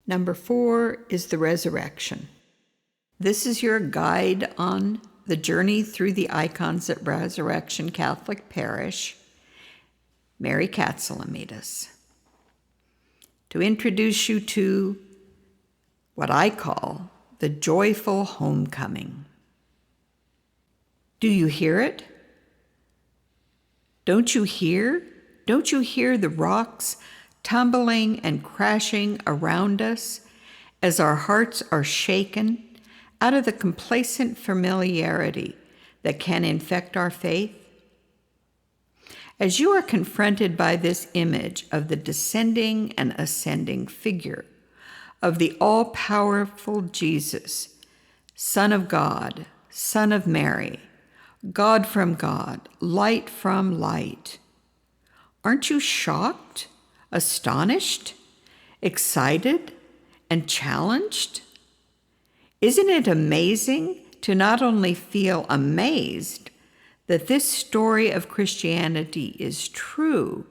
Number 4 is the resurrection. This is your guide on the journey through the icons at Resurrection Catholic Parish, Mary Katsilometes, to introduce you to what I call the joyful homecoming. Do you hear it? Don't you hear? Don't you hear the rocks tumbling and crashing around us as our hearts are shaken out of the complacent familiarity that can infect our faith? As you are confronted by this image of the descending and ascending figure of the all-powerful Jesus, Son of God, Son of Mary, God from God, light from light, aren't you shocked, astonished, excited, and challenged? Isn't it amazing to not only feel amazed that this story of Christianity is true,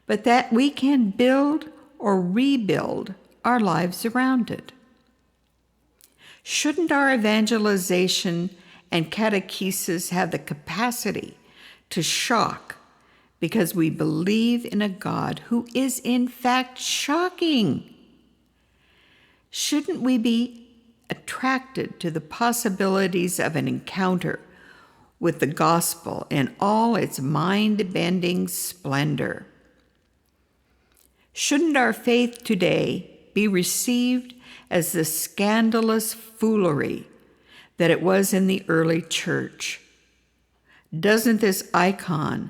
but that we can build or rebuild our lives around it? Shouldn't our evangelization and catechesis have the capacity to shock because we believe in a God who is in fact shocking? Shouldn't we be attracted to the possibilities of an encounter with the gospel in all its mind-bending splendor? Shouldn't our faith today be received as the scandalous foolery that it was in the early church? Doesn't this icon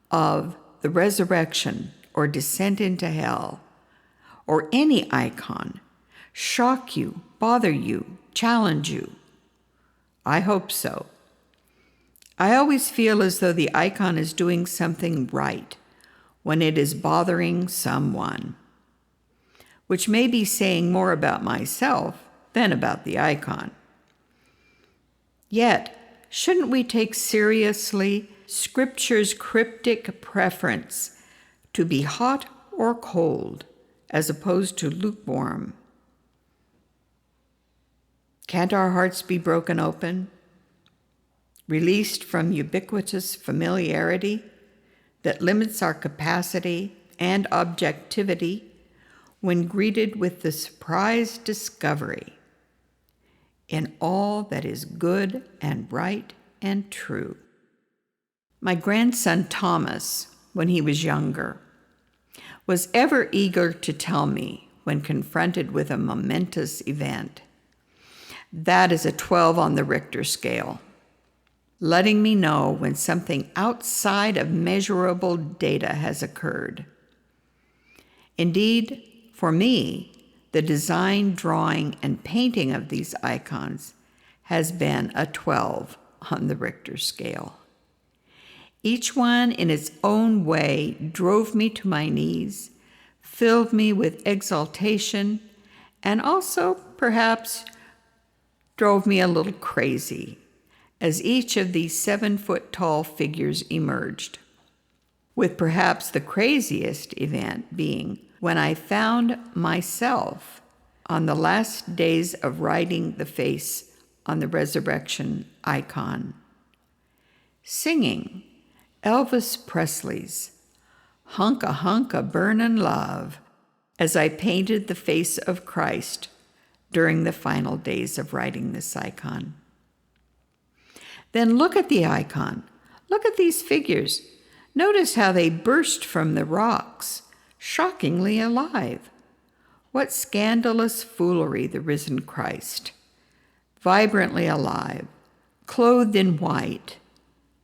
of the resurrection or descent into hell, or any icon, shock you, bother you, challenge you? I hope so. I always feel as though the icon is doing something right when it is bothering someone, which may be saying more about myself than about the icon. Yet, shouldn't we take seriously Scripture's cryptic preference to be hot or cold as opposed to lukewarm? Can't our hearts be broken open, released from ubiquitous familiarity that limits our capacity and objectivity when greeted with the surprise discovery in all that is good and right and true? My grandson Thomas, when he was younger, was ever eager to tell me when confronted with a momentous event, "That is a 12 on the Richter scale," letting me know when something outside of measurable data has occurred. Indeed, for me, the design, drawing, and painting of these icons has been a 12 on the Richter scale. Each one in its own way drove me to my knees, filled me with exaltation, and also perhaps drove me a little crazy as each of these 7-foot-tall figures emerged, with perhaps the craziest event being when I found myself on the last days of writing the face on the resurrection icon, singing Elvis Presley's "Hunka Hunka Burnin' Love" as I painted the face of Christ during the final days of writing this icon. Then look at the icon. Look at these figures. Notice how they burst from the rocks, shockingly alive. What scandalous foolery, the risen Christ. Vibrantly alive, clothed in white,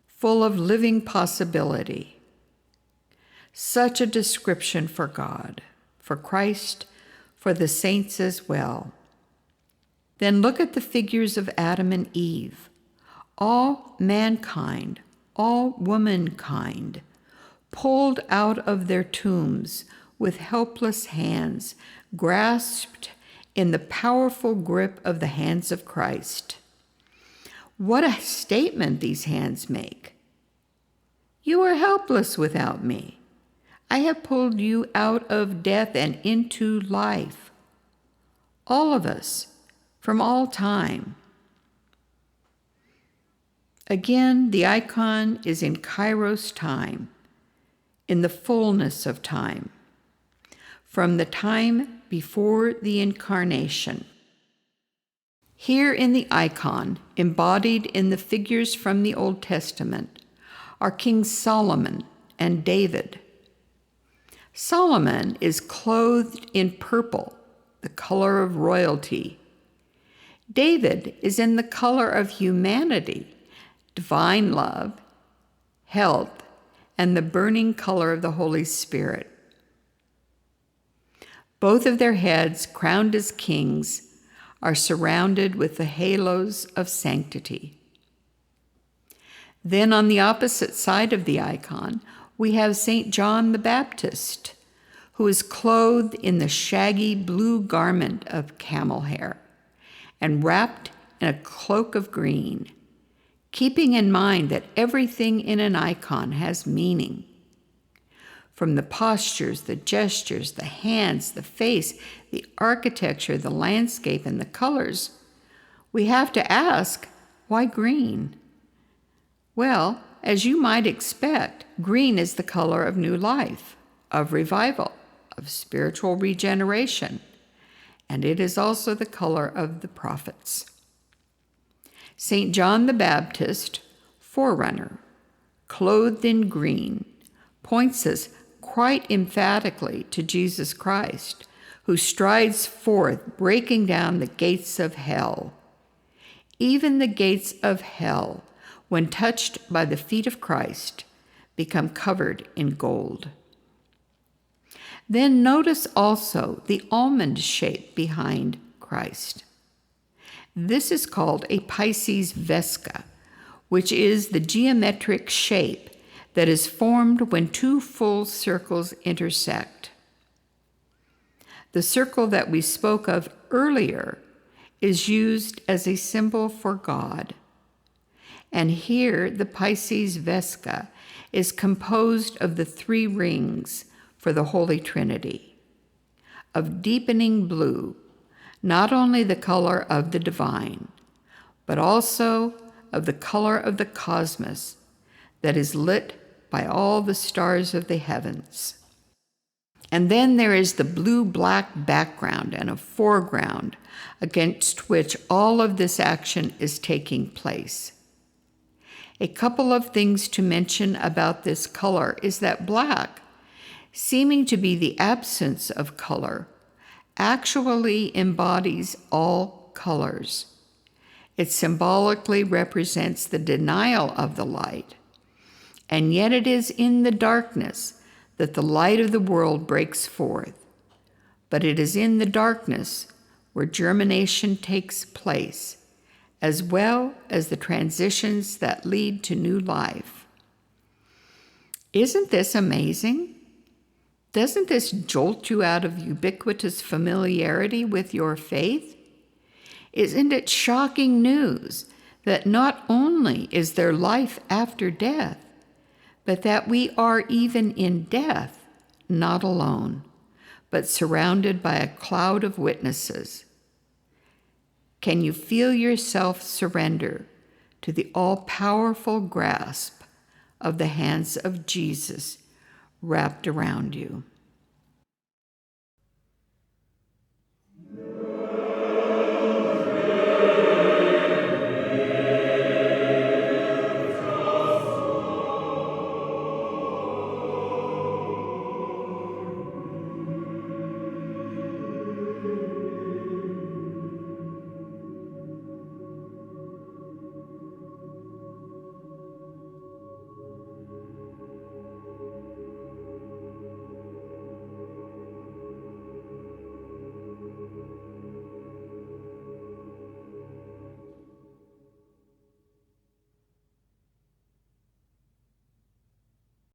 full of living possibility. Such a description for God, for Christ, for the saints as well. Then look at the figures of Adam and Eve, all mankind, all womankind, pulled out of their tombs with helpless hands, grasped in the powerful grip of the hands of Christ. What a statement these hands make. You are helpless without me. I have pulled you out of death and into life. all of us, from all time. Again, the icon is in Kairos time, in the fullness of time, from the time before the incarnation. Here in the icon, embodied in the figures from the Old Testament, are King Solomon and David. Solomon is clothed in purple, the color of royalty. David is in the color of humanity, divine love, health, and the burning color of the Holy Spirit. Both of their heads, crowned as kings, are surrounded with the halos of sanctity. Then on the opposite side of the icon, we have St. John the Baptist, who is clothed in the shaggy blue garment of camel hair and wrapped in a cloak of green, keeping in mind that everything in an icon has meaning. From the postures, the gestures, the hands, the face, the architecture, the landscape, and the colors, we have to ask, why green? Well, as you might expect, green is the color of new life, of revival, of spiritual regeneration, and it is also the color of the prophets. St. John the Baptist, forerunner, clothed in green, points us quite emphatically to Jesus Christ, who strides forth, breaking down the gates of hell. Even the gates of hell, when touched by the feet of Christ, become covered in gold. Then notice also the almond shape behind Christ. This is called a Pisces vesca, which is the geometric shape that is formed when two full circles intersect. The circle that we spoke of earlier is used as a symbol for God. And here the Pisces vesca is composed of the three rings for the Holy Trinity, of deepening blue, not only the color of the divine, but also of the color of the cosmos that is lit by all the stars of the heavens. And then there is the blue-black background and a foreground against which all of this action is taking place. A couple of things to mention about this color is that black, seeming to be the absence of color, actually embodies all colors. It symbolically represents the denial of the light, and yet it is in the darkness that the light of the world breaks forth. But it is in the darkness where germination takes place, as well as the transitions that lead to new life. Isn't this amazing? Doesn't this jolt you out of ubiquitous familiarity with your faith? Isn't it shocking news that not only is there life after death, but that we are even in death, not alone, but surrounded by a cloud of witnesses? Can you feel yourself surrender to the all-powerful grasp of the hands of Jesus wrapped around you?